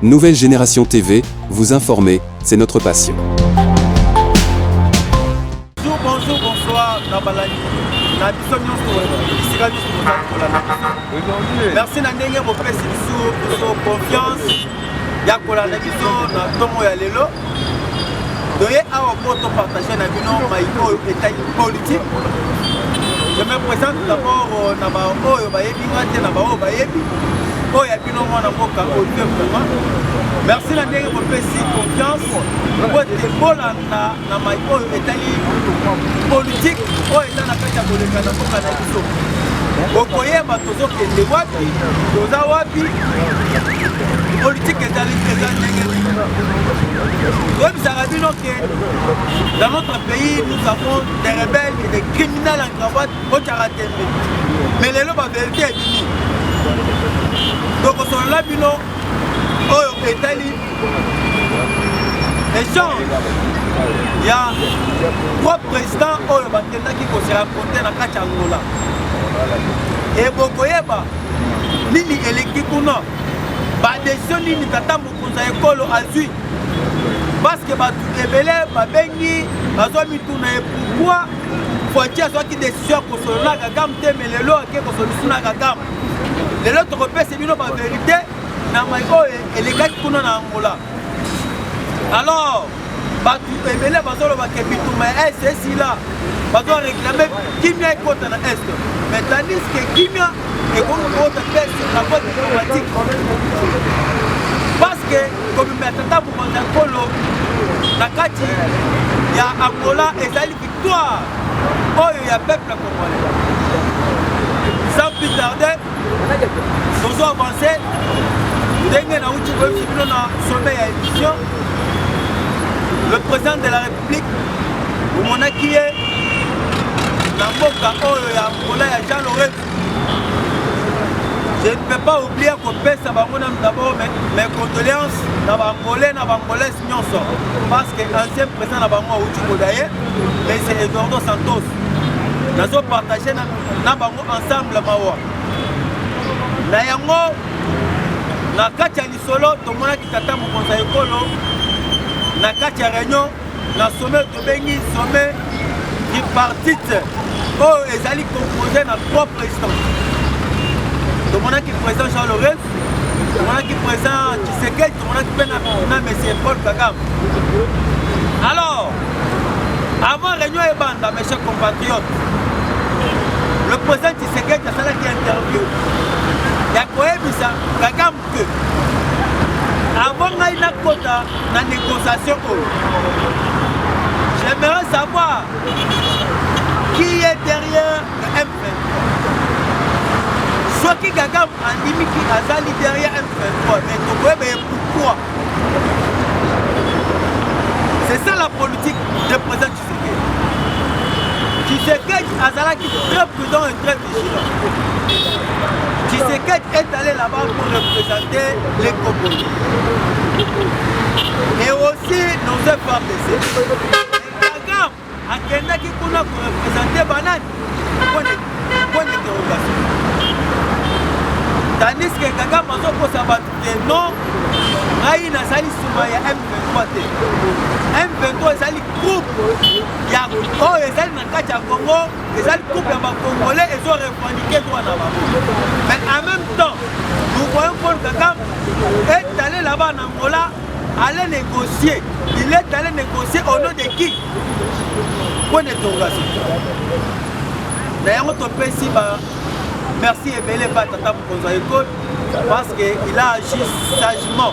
Nouvelle Génération TV, vous informer, c'est notre passion. Bonjour, bonsoir, merci Nandenge pour confiance. Ya kolanda biso na tongo ya lelo. Doye awa poto partager na bino maiko état politique. Je me présente d'abord na ba oyo bayebi ngate na ba oyo bayebi. Oya bino mwana mboka Olivier vraiment. Merci Nandenge pour confiance. Pour te bolanda na maiko état politique. Oyo na kati ya koleka na mboka na biso. Okoyeba tozokende wapi, toza wapi. Politique est dans dans notre pays, nous avons des rebelles et des criminels en cravate au karaté. Mais les lois, la vérité est finie. Donc, on s'en l'a vu, non? Oh, Italie. Échange. Il y a 3 présidents qui se rencontrent dans la Angola. Et Bokoyeba, Nini Elekikuno. Décision nini tata mokonza ekolo azui parce que batu ebele babengi bazomi tuna pourquoi faut-il soit décision kosolola gagam te mais lelo ake kosolusuna gagam lelo tokopesa bino ba vérité na maiko elekaki kuna na Angola. Alors batu ebele bazoloba ke bituma SSI là bazo réclamer kimia ekota na est mais tandis que kimia ekoko kota pesa na voie diplomatique parce que comme metata mokonza kolo na kati ya Angola ezali victoire oyo ya peuple congolais. Sans plus tarder nous avons avancé ndenge na uti ko bino na sommet ya émission. Le président de la République omonaki ye na mboka oyo ya Angola ya Jean Laurent. Je ne peux pas oublier qu'on paie ça d'abord mes condoléances à Bangolais, à Bangolais, parce que l'ancien président de Bango Outukodaye, mais c'est Eduardo Santos. Nous avons partagé ensemble Mawa. Nayango, na katia lisolo, tomona ki tata mokonza ekolo, na katia réunion, na sommet de Bengi, sommet tripartite, oh, ils allaient composer na 3 présidents. Tout le monde qui est présent Jean Laurent, tout le monde qui est présent Tshisekedi, tout le monde qui est présent M. Paul Kagame. Alors, avant la réunion et bande, mes chers compatriotes, le président Tshisekedi a fait une interview. Il y a quoi ça Kagame que avant la négociation, j'aimerais savoir qui est derrière le M23. Soit qui Kagame a dit qu'il a derrière M23, mais pourquoi? C'est ça la politique du président Tshisekedi. Tshisekedi a été très prudent et très vigilant. Tshisekedi est allé là-bas pour représenter les Congolais. Et aussi nos FARDC. Kagame a qui pour représenter Banane. Point d'interrogation. Tandis que Kagame a dit non, il a sali souma ya M23. M23 est un groupe. Il y a un Congo, ils ont groupe de Congolais, ils ont revendiqué droit là-bas. Mais en même temps, nous voyons Paul Kagame est allé là-bas en Angola, aller négocier. Il est allé négocier au nom de qui? Point d'interrogation. D'ailleurs, on peut ici. Merci Ebele Batata Mokonza Ekolo parce qu'il a agi sagement.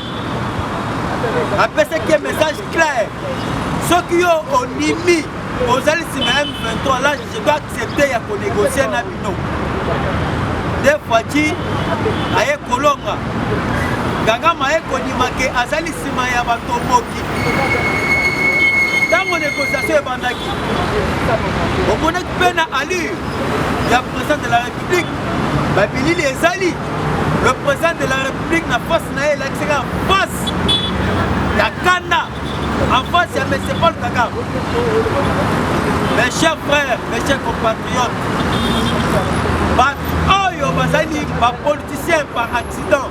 Après ce qui est un message clair, ceux qui ont mis aux alliés M23, là je dois accepter de négocier avec nous. Des fois, il y a Kolonga. Kagame a konimake azali sima ya batomoki. Dans mon négociation est bandaki. On connaît peine à lui. Il y a le président de la République. Babilili Ezali. Le président de la République n'a pas signé l'accès en face. Il y a Kanda. En face, il y a M. Paul Kagame. Mes chers frères, mes chers compatriotes, Oyo Bazali, par politicien par accident.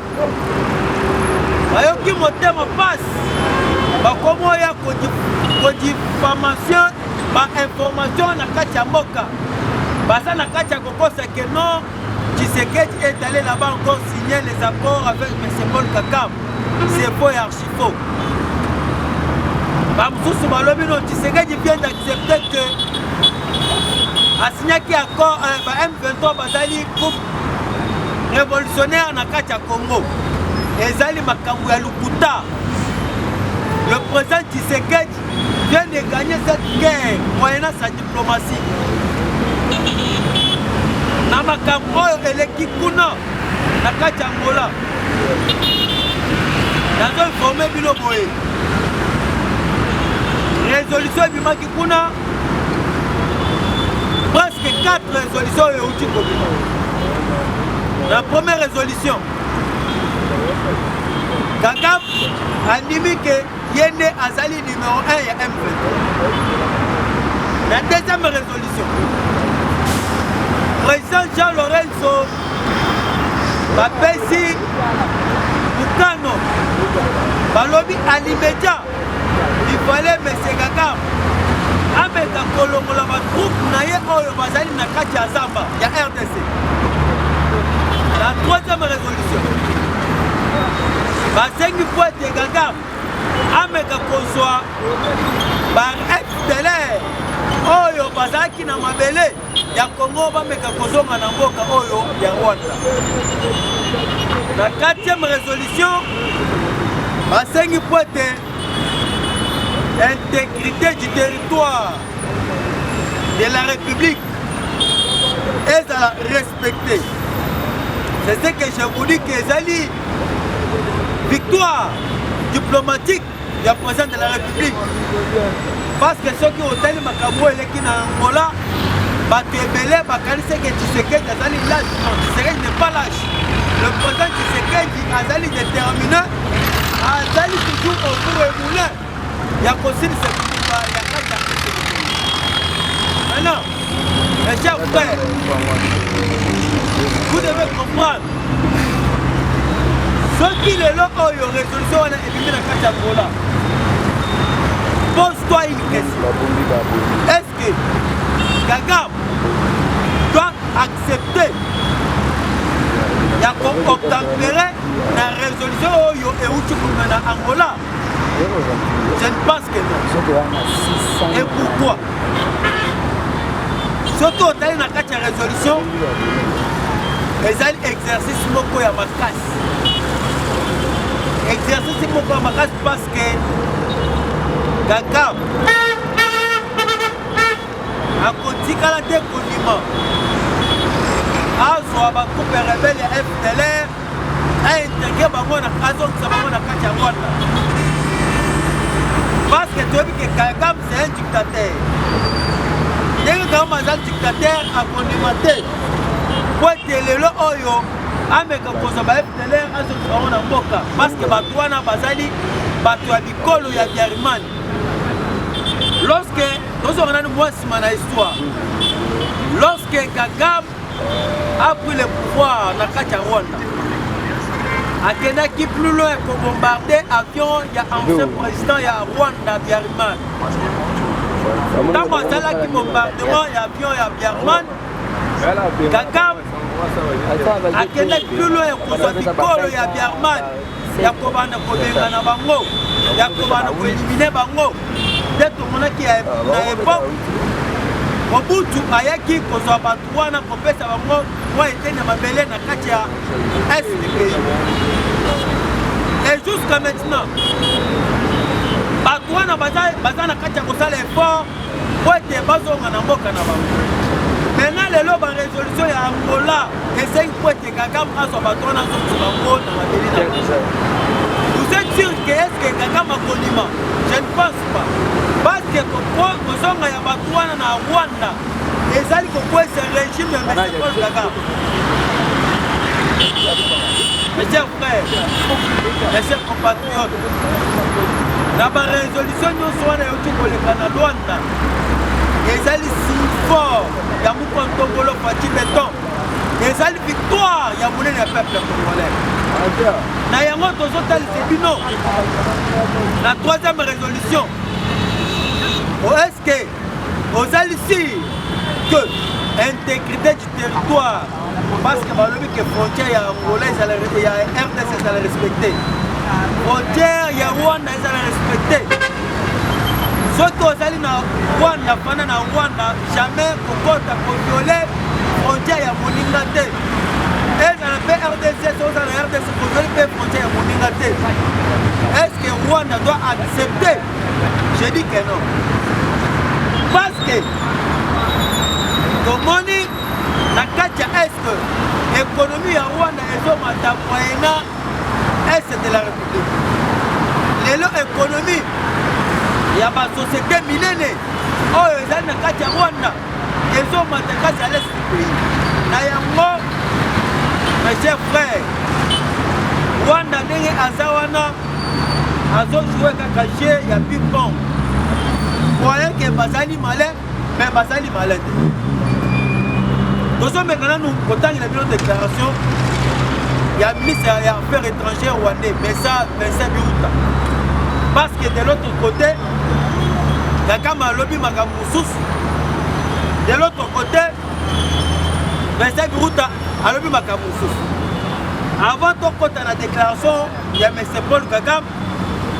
bayoki motema pasi bakomi oya kodifamation bainformation na kati ya mboka baza na kati ya kokosa ke non Tshisekedi est allé là-bas encore signer les accords avec M. Paul Kagame. C'est faux et archi faux. Bamoussou Balobi non Tshisekedi vient d'accepter que a signé un accord M23 bazali groupe révolutionnaire na kati ya Congo. Ezali makambo ya Lukuta. Le président Tshisekedi vient de gagner cette guerre moyennant sa diplomatie. Na makambo oyo eleki kuna na kati ya Angola. Nazo informer bino boye. Résolution bimaki kuna presque 4 résolutions euti kobima. La première résolution Kagame andimi ke yende azali numéro 1 ya M23. La deuxième résolution président Jean Lorenzo bapesi Bukano balobi à l'immédiat il fallait M. Kagame ameka kolongola batroupe na ye oyo bazali na kati ya Zamba ya RDC. La troisième résolution basengi po ete Kagame ameka kozwa ba FDLR oyo bazalaki na mabele ya Congo bameka kozonga na mboka oyo ya Rwanda. La quatrième résolution basengi po ete intégrité du territoire de la République est à respecter. C'est ce que je vous dis que Zali victoire diplomatique du président de la République. Parce que ceux qui ont été makambo eleki na Angola bato ebele bakanisi que Tshisekedi azali lâche. Non, Tshisekedi n'est pas lâche. Le président Tshisekedi azali déterminé, azali toujours au bout et moulin. Il y a aussi ce qui maintenant, mes chers frères, vous devez comprendre ce qui est là où il y a une résolution on a éliminé la carte à Angola. Pose-toi une question. Est-ce que Kagame doit accepter d'obtempérer la résolution où il y a une Angola? Je ne pense que non. Et pourquoi? Surtout au temps de la résolution, les exercices moko ya makasi. Exercice moko ya makasi parce que Kagame akotikala te kondima azwa bagroupe rebelle ya FDLR aintegre bango na azongisa bango na kati ya Rwanda. Parce que tu as vu que Kagame c'est un dictateur. Dès que Kagame est un dictateur, à condimenter, pour être le oyo, ameka koza ba FDLR azo na mboka. Parce que batouana bazali batou abikolo ya Biarimani. Lorsque nous avons une voix na histoire, lorsque Kagame a pris le pouvoir na kati ya Rwanda, akendaki plus loin pour bombarder avion ya ancien président ya Rwanda Biarimani. Tant asalaki bombardement ya avion ya Biarimani, Kagame akendaki plus loin kozwa bikolo ya Biarimani ya kobanda kobengana bango, ya kobanda koelimine bango. Nde tomonaki na époque Mobutu ayaki kozwa bato wana kopesa bango mwa eteni ya mabele na kati ya est du pays. Et jusqu'à maintenant, bato wana baza na kati ya kosala effort po ete bazonga na mboka na bango. Maintenant lelo ba résolution ya Angola esengi po ete Kagame azwa bato wana azongisa bango na mabele na bango. Vous êtes sûr que est-ce que Kagame akolima? Je ne pense pas. Parce que kozonga ya bato wana na Rwanda ezali kokwesa régime ya M. Paul Kagame. Mes chers frères, mes chers compatriotes, na ba résolution nyonso wana euti koleka na Rwanda ezali signe fort ya Mukonto Ngolo Fati Beton, ezali victoire ya monene ya peuple congolais. na yango tozotalisa bino na 3e résolution. Est-ce que ozali sûr que intégrité du territoire, parce que balobi que frontière ya Angola ya RDC ezala respecté, frontière ya Rwanda ezala respecté. Soki ozali na Rwanda pana na Rwanda jamais kokota kovioler frontière ya moninga te. Ezala mpe RDC ozala na RDC kovioler mpe frontière ya moninga te. Est-ce que Rwanda doit accepter? Je dis que non. Parce que tomoni na kati ya est économie ya Rwanda ezomata moyena est de la République. Lelo économie ya basociété minene oyo ezali na kati ya Rwanda ezomata kati ya l'est du pays. Na yango mes chers frères, Rwanda ndenge aza wana azojoue kaka jeu ya ping-pong. Croyez que bazali malin, mais bazali malin. Nous sommes maintenant autant il y a une déclaration. Il y a ministre des Affaires étrangères rwandais, mais ça, Vincent Biruta. Parce que de l'autre côté, il y a comme un lobby Magamoussous. De l'autre côté, Vincent Biruta a lobby Magamoussous. Avant de côté la déclaration, il y a M. Paul Kagame.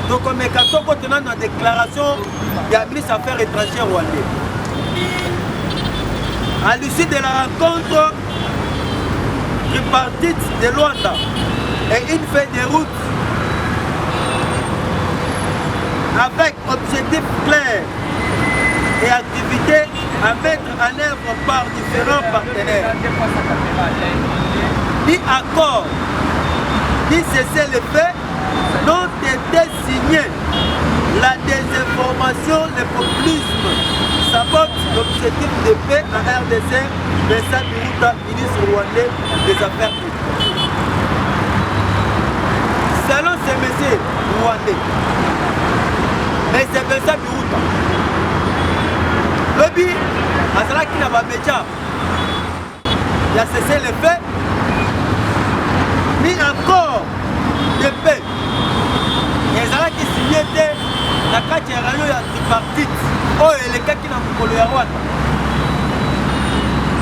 Donc, on met dans la déclaration, il y a ministre des Affaires étrangères rwandais. À l'issue de la rencontre tripartite de Luanda et une feuille de route avec objectifs clairs et activités à mettre en œuvre par différents partenaires. Ni accord, ni cessez-le-feu n'ont été signés. La désinformation, le populisme sabote l'objectif de paix en RDC. Vincent Biruta, ministre rwandais des Affaires publiques. Selon ces messieurs rwandais, mais c'est Vincent Biruta. Lobby, à cela qui n'a pas média, il a cessé le fait, ni encore de paix. Et ça qui signait la carte ya rayon ya tripartite oyo elekaki na mokolo ya Rwanda.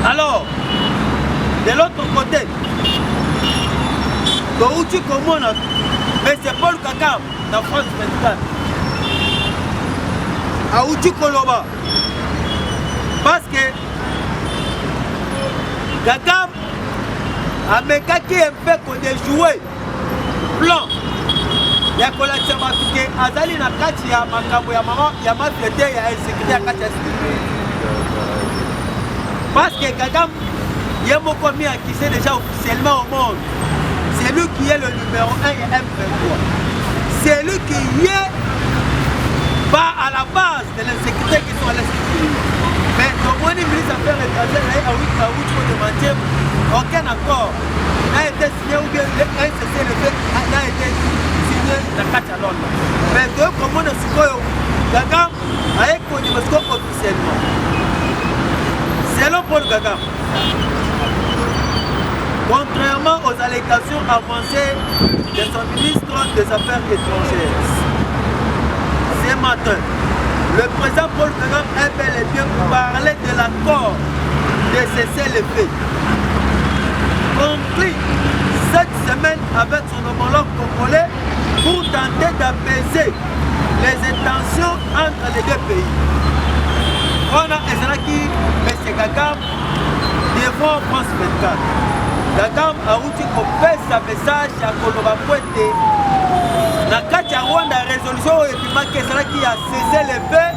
Alors, de l'autre côté, touti komona M. Paul Kagame na France 24 auti koloba parce que Kagame amekaki un peu kodejouer plan ya kolakisa bato ke azali na kati ya makambo ya mama ya mafiete ya insécurité ya kati ya sécurité. Parce que Kagame ye moko mis accusé déjà officiellement au monde. C'est lui qui est le numéro 1 et M23. C'est lui qui est pas à la base de l'insécurité qui sont à l'est du pays. Mais au moins le ministre des Affaires étrangères a de mentir, aucun accord n'a été signé ou bien un cessez-le-feu n'a été signé dans la carte à Londres. Mais comme on a su que Kagame a écouté officiellement. Selon Paul Kagame, contrairement aux allégations avancées de son ministre des Affaires étrangères, ce matin, le président Paul Kagame a bel et bien parlé de l'accord de cessez-le-feu conclu cette semaine avec son homologue congolais pour tenter d'apaiser les intentions entre les deux pays. On a Ezraki, M. Kagame, devant France 24. Kagame a outil qu'on fait sa message à Koloba Pointe. Na kati ya Rwanda résolution et puis marqué Ezraki a cessé le feu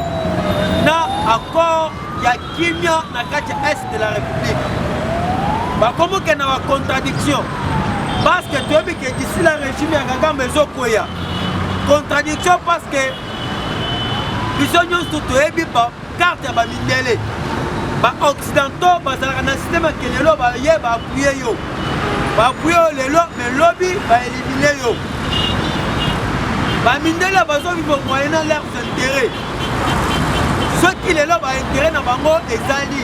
na accord ya kimia na kati ya est de la République. Bah comment qu'il y a une contradiction? Parce que tu as vu que d'ici la régime ya Kagame ezokoya. Contradiction parce que biso nyonso toyebi ba carte ya bamindele ba occidentaux bazalaka na système ke lelo baye baapuye yo baapuye yo lelo mais lobi baélimine yo bamindele bazoviva moyena leurs intérêts soki lelo baintérêt na bango ezali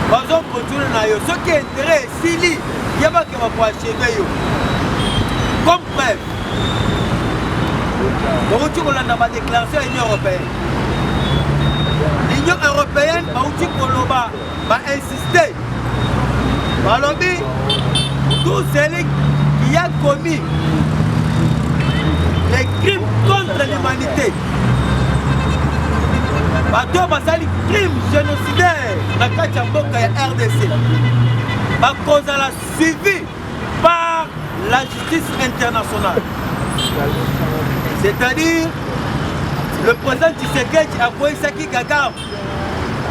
bazokontinue na yo soki intérêt esili yebake bakoacheve yo Comme preuve, on a la déclaration de l'Union européenne. L'Union européenne va insister. Tout celui qui a commis les crimes contre l'humanité, les crimes génocidaires dans la RDC, va suivi par la justice internationale. C'est-à-dire, le président Tshisekedi a coïncidé Saki Gagam.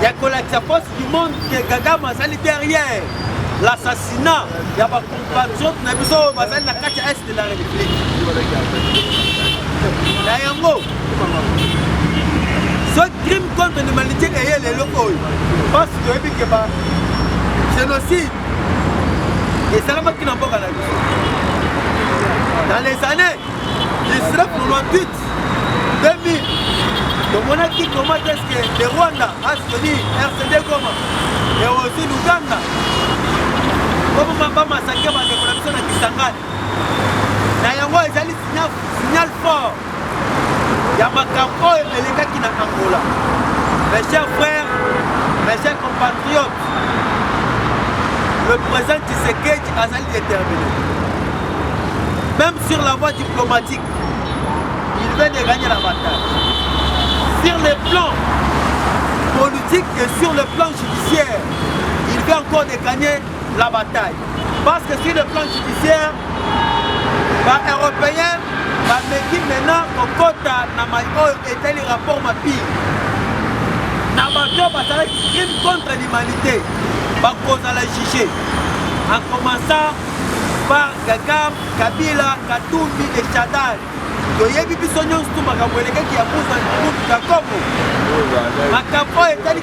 Il y a la force du monde que Gagam a sali derrière l'assassinat. Il y a des compatriotes qui sont dans la est de la République. Ce crime contre l'humanité est le locaux. Parce que le génocide, et c'est là qui n'a pas la vie. Dans les années 1998, 2000, le monarchie comment est-ce que le Rwanda a suivi RCD Goma et aussi l'Ouganda, comme on va massacrer la décollation de Kisangani. Nayango est allé signal fort. Il y a ma campo et les gars qui n'ont Angola. Mes chers frères, mes chers compatriotes, le président Tshisekedi a été déterminé. Même sur la voie diplomatique, il vient de gagner la bataille. Sur le plan politique et sur le plan judiciaire, il vient encore de gagner la bataille. Parce que sur le plan judiciaire, les Européens vont maintenant au quota était le rapport MAPI. Nabato va crime contre l'humanité. Va cause à la juger. En commençant par Gagam, Kabila, Katumbi et Chadal. Toyebi biso nyonso tu makambo eleki ya muza na Kongo. Makambo etali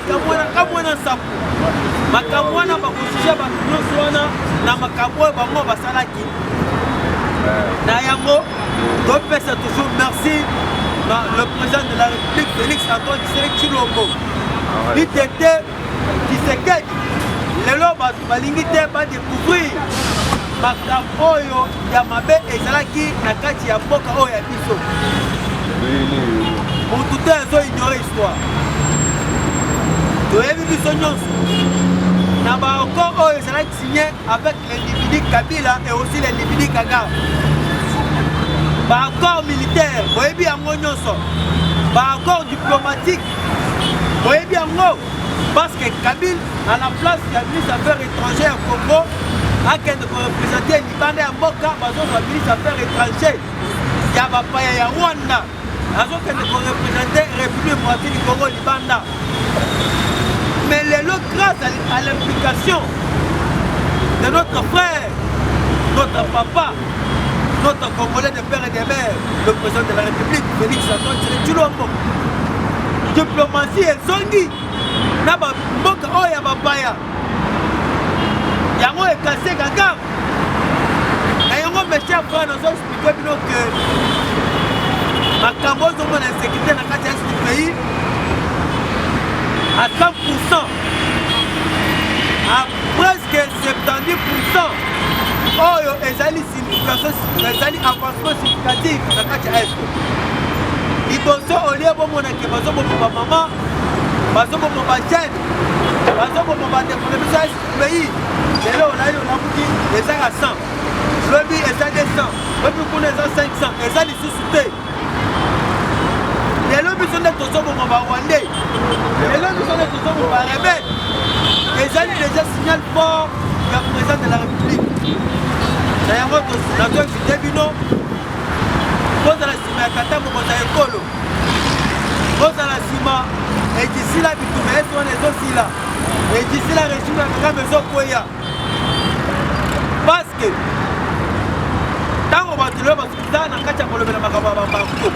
kamwana sapu. Makambo wana bakoshisha bato nyonso wana na makambo bango basalaki. Na yango topesa toujours merci le président de la République Félix Antoine Tshisekedi. L'ITT Tshisekedi lelo balingi te badécouvrir makambo oyo ya mabe ezalaki na kati ya mboka oyo ya biso. Mutu te azoignore histoire. Toyebi biso nyonso na baaccord oyo ezalaki signé avec l'individu Kabila et aussi l'individu Kagame. Baaccord militaire boyebi yango nyonso. Baaccord diplomatique boyebi yango. Parce que Kabila, à la place de la ministre des Affaires étrangères au Congo, a qu'elle représenter Libanda à Boka, la ministre des Affaires étrangères, il y a Bapaya Rwanda, a qu'elle représenter la République démocratique du Congo, Libanda. Mais les lots, grâce à l'implication de notre frère, notre papa, notre Congolais de père et de mère, le président de la République, Félix Antoine Tshisekedi, diplomatie et zongi. Na mboka oyo ya bapaya yango ekase Gagam na yango mes chers frères nazoexplike bino ke makambo ozomona insécurité na kati ya ce pays à 100%, à presque 70% oyo ezali signification, ezali avancement significatif na kati ya est liboso olie bomonake bazoboma bamama bazoboma bajene bazoboma bandeko na biso ya pays lelo olayi olamuki ezaka 100 lobi eza 200 lobi kuna eza 500 eza lisusu te lelo biso nde tozoboma barwandais lelo biso nde tozoboma barebele ezali déjà signal fort ya président de la république na yango nazoexite bino kozala nsima ya tata mokonzi ya ekolo kozala nsima ejisila bitume esi wana ezosila ejisila régime ya Kagame ezokweya parce que ntango bato lelo basukiza na kati ya kolobela makambo ya bambanko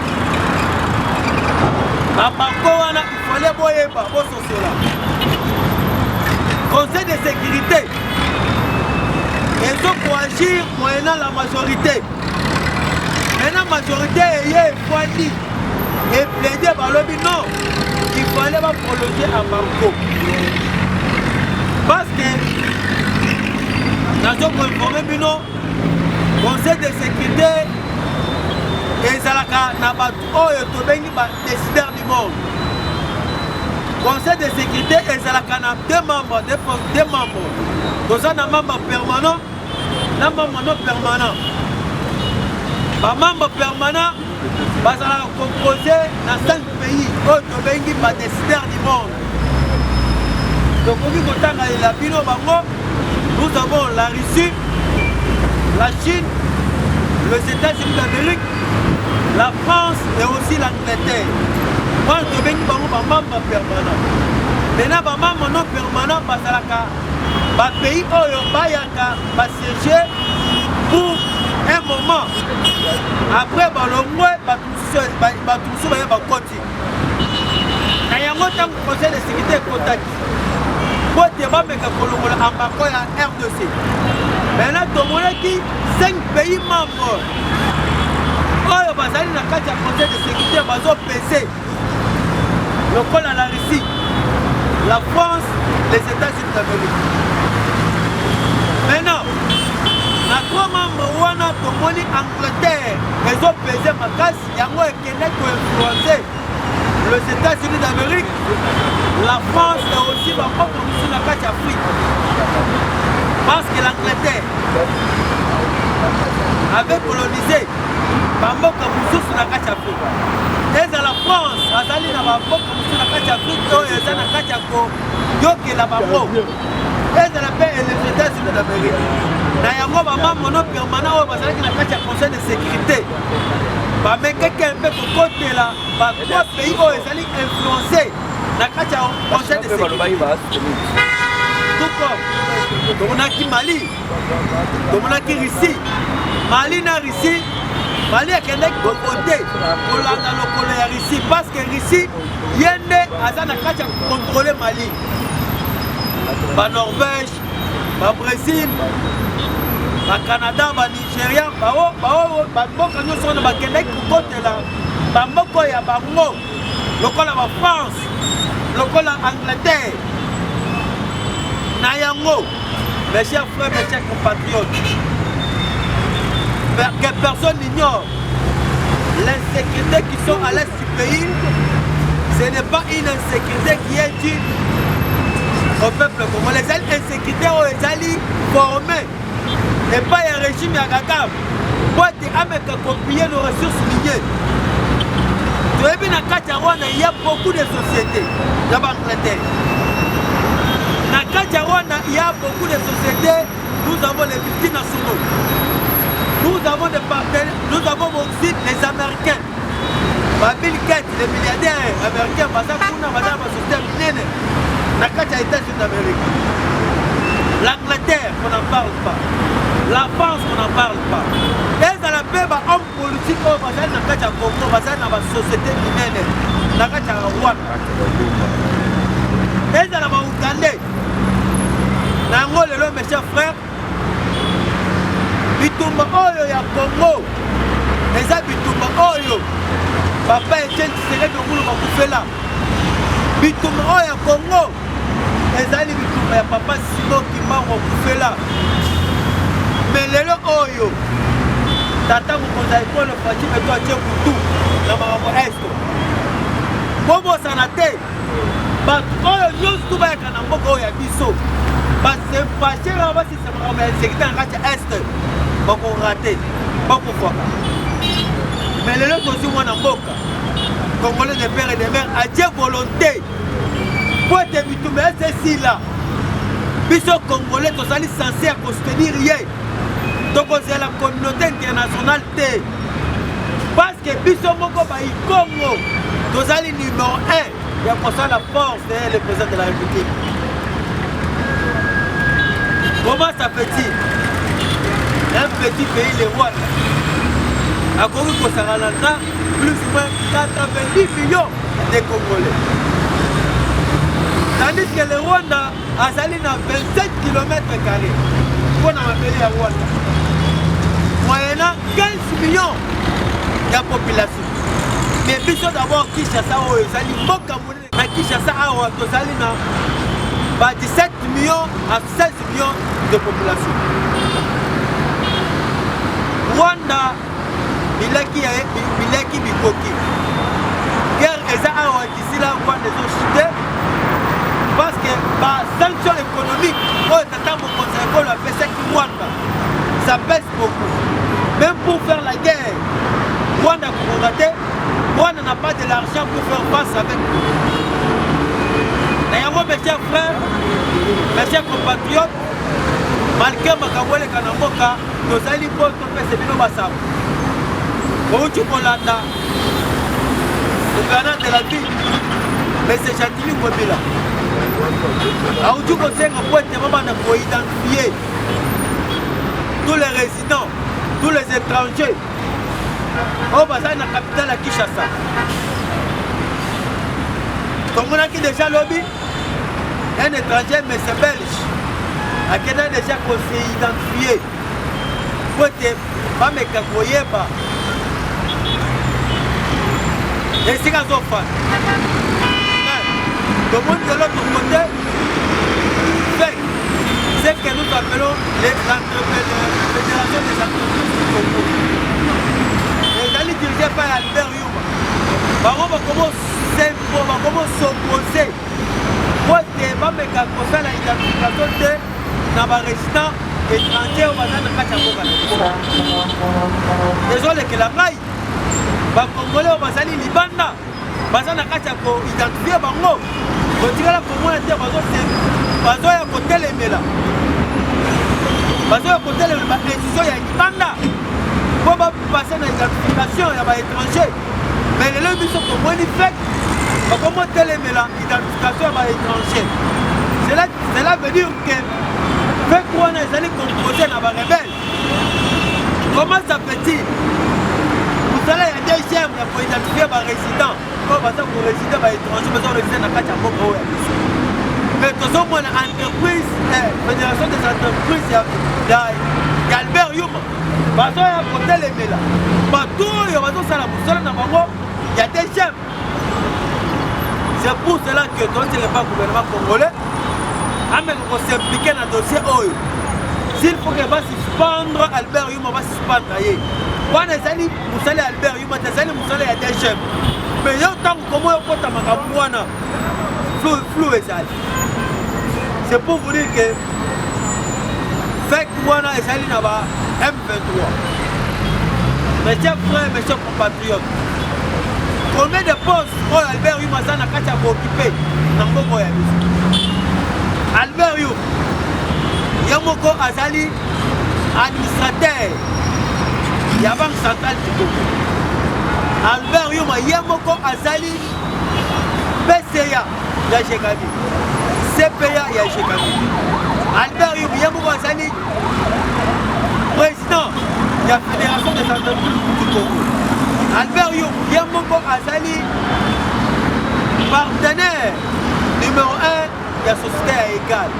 bambanko wana ifale boyeba bososola conseil de sécurité ezokoagir moyennant la majorité. Maintenant, la majorité est efwandi et plaidé par le non, il fallait pas prolonger à Bamako. Parce que, dans ce qu'on informe, Conseil de sécurité ezalaka na bato oyo tobengi ba décideurs du monde. Conseil de sécurité ezalaka na deux membres. Toza na membre permanent na membre non permanent. Ba membre permanent bazalaka composé na 5 pays oyo tobengi ba décideurs du monde. Donc on dit la bino bango, nous avons la Russie, la Chine, les États-Unis d'Amérique, la France et aussi l'Angleterre. Moi je vais vous parler de membres permanents. Maintenant, les membres non permanents, les pays où ils siéger pour un moment. Après, ils vont continuer. Il y a un conseil de sécurité contact. Pour te mettre en bas à RDC. Maintenant, tu as 5 pays membres. Oyo bazali na kati ya conseil de sécurité bazo PC lokola la Russie, la France, les États-Unis d'Amérique. Maintenant, na 3 membres wana tomoni Angleterre ezo peser makasi yango ekende ko influencer les États-Unis d'Amérique, la France et aussi la population na kati ya Afrique. Parce que l'Angleterre avait colonisé bamboka mosusu na kati ya Afrika. Eza la France azali na bamboka mosusu na kati ya Afrika oyo eza na kati ya koyokela bango. Eza la paix et les États-Unis d'Amérique. Na yango bamambo non permanent oyo bazalaki na kati ya conseil de sécurité bamekaki mpe kokotela ba3 pays oyo ezali influencé na kati ya conseil de sécurité. Tout comme tomonaki Mali, tomonaki Russie, Mali na Russie, Mali akendaki kovote kolanda lokolo ya Russie parce que Russie yende aza na kati ya contrôler Mali. Ba Norvège, ba Brésil, ba Canada, ba Nigeria, bamboka nyonso wana bakendaki kokotela bamboka ya bango lokola ba France, lokola Angleterre. Na yango, mes chers frères, mes chers compatriotes, que personne n'ignore l'insécurité qui sont à l'est du pays, ce n'est pas une insécurité qui est due au peuple congolais. Les insécurités ont été formées et pas un régime à Gagam pour copier nos ressources minières. Il y a beaucoup de sociétés dans l'Angleterre. Na kati ya Rwanda, il y a beaucoup de sociétés. Nous avons les multinationaux. Nous avons des partenaires. Nous avons aussi les Américains. Bill Gates, les milliardaires américains, parce que nous avons des sociétés minières. Na kati ya États-Unis d'Amérique. L'Angleterre, on n'en parle pas. La France, on n'en parle pas. Les Arabes, hommes politiques, na kati ya Congo, bazali na ba société minière. Na kati ya Rwanda. Les Arabes ougandais. Nango lelo mes chers frères, bitumba oyo ya Congo, eza bitumba oyo papa Etienne Tshisekedi Tshilombo bakufela. Bitumba oyo ya Congo ezali bitumba ya papa Simon Kimbangu bakufela. Mais lelo oyo tata mokonzi ya ekolo Fatima eto atie kutu na makambo esto bobosana te bato oyo nyonso bayaka na mboka oyo ya biso basempachere basisemaka ya insécurité na kati ya este bakorate bakofwaka. Mais lelo tozwi mwana mboka congolais de père et de mère adie volonté po ete bitumba esesila biso congolais tozali censé ya kosoutenir ye tokozela communauté internationale te parce que biso moko baikongo tozali numéro 1 ya kosala force derrière le président de la République. Comment ça fait-il? Un petit pays, le Rwanda, a connu plus ou moins 90 millions de Congolais. Tandis que le Rwanda a sali à 27 km². Pour m'appeler à Rwanda. Moyennant 15 millions de population. Mais biso d'abord Kinshasa oyo ezali mboka monene. Na Kinshasa awa tozali na 17 millions à 16 millions de population. Rwanda bilaki bikoki guerre eza awa kisila Rwanda ezochute parce que sanction économique oyo tata mokonzi ekolo apesaki Rwanda ça pèse beaucoup. Même pour faire la guerre Rwanda kokoka te. Rwanda n'a pas de l'argent pour faire face avec nous. D'ailleurs mes chers frères, mes chers compatriotes, malgré makambo eleka na mboka tozali mpo topesa bino basambo outi kolanda gouverneur de la ville mais c'est Chantili Ngobila auti kosenga po ete babanda koidentifier tous les résidents, tous les étrangers oyo bazali na capitale ya Kinshasa. Tomonaki déjà lobi un étranger mais c'est belge akenda déjà kose identifier po ete bameka koyeba esika azofana. Tomoni de l'autre côté fait ce que nous appelons la Fédération des entreprises du Congo. Ezali dirigé par Albert Yuma. Bango bakomo s'opposer po ete bameka kosala identification te na barésident étranger oyo baza na kati ya mboka na biso. Ezolekela ngai bakongole oyo bazali libanda baza na kati ya koidentifie bango kotikala komona te bazoya kotelemela bainstitution ya libanda mpo bapase na identification ya baétranger. Mais lelo biso tomoni fek bakomotelemela identification ya baétranger. Cela veut dire que fek wana ezali composé na barebelle. Comment ça fait-il? Mosala ya deuxième ya koidentifier barésident oyo baza korésident baétranger baza korésident na kati ya mboka oyo ya biso. Mais tozomona entreprise fédération des entreprises ya Albert Yuma bazoya kotelemela bato oyo bazosala mosala na bango ya deuxième. C'est pour cela que tozotele pas gouvernement congolais ameka kosimplike na dossier oyo. S'il faut que basuspendre Albert Yuma basuspendre ye wana ezali mosala ya Albert Yuma te ezali mosala ya deuxième. Mais yo ntango komo okota makambo wana flou ezali. C'est pour vous dire que fek wana ezali na ba M23. Mes chers frères, mes chers compatriotes, combien de postes oyo Albert Yuma aza na kati ya kookipe na mboka ya biso? Albert Yuma ye moko azali administrateur ya banque centrale du Congo. Albert Yuma ye moko azali PCA ya Jekami, CPA ya Jekami. Albert Yuma ye moko azali président ya Fédération des entreprises du Congo. Albert Yuma ye moko azali partenaire numéro 1 ya société ya Egal.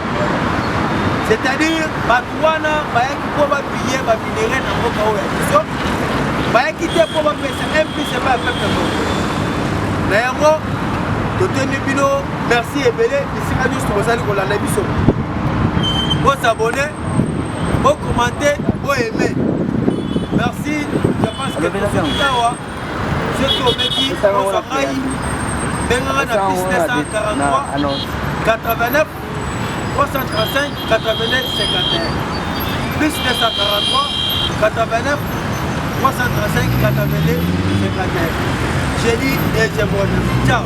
C'est-à-dire bato wana bayaki mpo bapille baminere na mboka oyo ya biso bayaki te mpo bapesa implisema ya peuple Congo. Na yango toteni bino merci ebele bisika nyonso bozali kolanda biso bosabone bokomante boyeme. Merci. Je pense que tosoki awa soki omeki osa ngai benganga na plus 943 89 335 89 51 plus 943 89 335 89 51. J'ai dit et je vous remercie. Ciao.